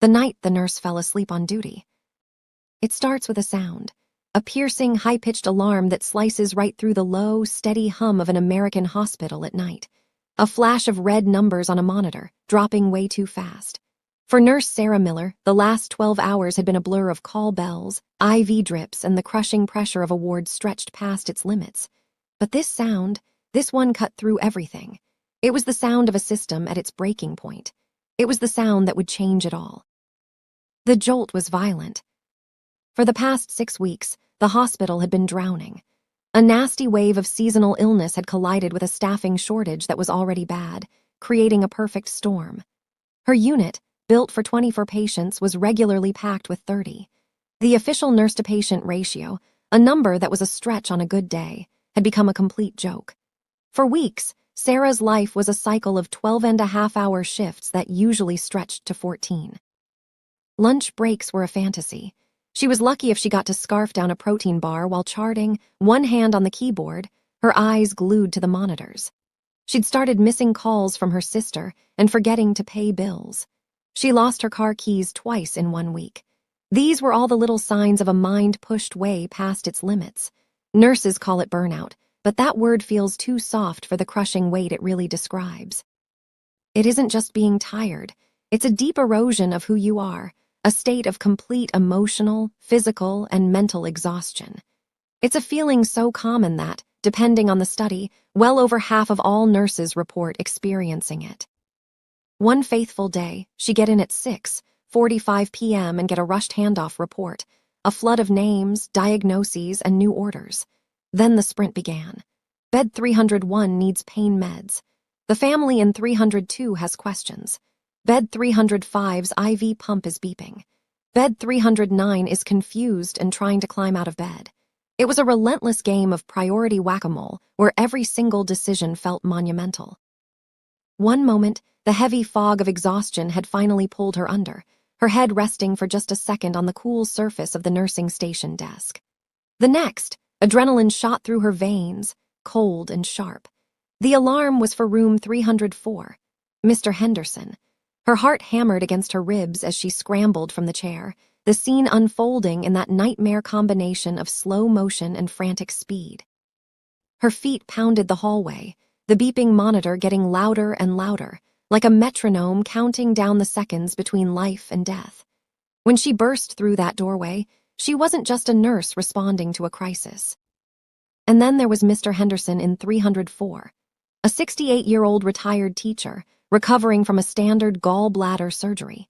the night the nurse fell asleep on duty. It starts with a sound, a piercing, high-pitched alarm that slices right through the low, steady hum of an American hospital at night. A flash of red numbers on a monitor, dropping way too fast. For Nurse Sarah Miller, the last 12 hours had been a blur of call bells, IV drips, and the crushing pressure of a ward stretched past its limits. But this sound, this one cut through everything. It was the sound of a system at its breaking point. It was the sound that would change it all. The jolt was violent. For the past 6 weeks, the hospital had been drowning. A nasty wave of seasonal illness had collided with a staffing shortage that was already bad, creating a perfect storm. Her unit, built for 24 patients, was regularly packed with 30. The official nurse-to-patient ratio, a number that was a stretch on a good day, had become a complete joke. For weeks, Sarah's life was a cycle of 12-and-a-half-hour shifts that usually stretched to 14. Lunch breaks were a fantasy. She was lucky if she got to scarf down a protein bar while charting, one hand on the keyboard, her eyes glued to the monitors. She'd started missing calls from her sister and forgetting to pay bills. She lost her car keys twice in 1 week. These were all the little signs of a mind pushed way past its limits. Nurses call it burnout, but that word feels too soft for the crushing weight it really describes. It isn't just being tired. It's a deep erosion of who you are, a state of complete emotional, physical, and mental exhaustion. It's a feeling so common that, depending on the study, well over half of all nurses report experiencing it. One faithful day, she'd get in at 6:45 p.m. and get a rushed handoff report, a flood of names, diagnoses, and new orders. Then the sprint began. Bed 301 needs pain meds. The family in 302 has questions. Bed 305's IV pump is beeping. Bed 309 is confused and trying to climb out of bed. It was a relentless game of priority whack-a-mole where every single decision felt monumental. One moment, the heavy fog of exhaustion had finally pulled her under, her head resting for just a second on the cool surface of the nursing station desk. The next, adrenaline shot through her veins, cold and sharp. The alarm was for room 304. Mr. Henderson. Her heart hammered against her ribs as she scrambled from the chair, the scene unfolding in that nightmare combination of slow motion and frantic speed. Her feet pounded the hallway, the beeping monitor getting louder and louder, like a metronome counting down the seconds between life and death. When she burst through that doorway, she wasn't just a nurse responding to a crisis. And then there was Mr. Henderson in 304, a 68-year-old retired teacher, recovering from a standard gallbladder surgery.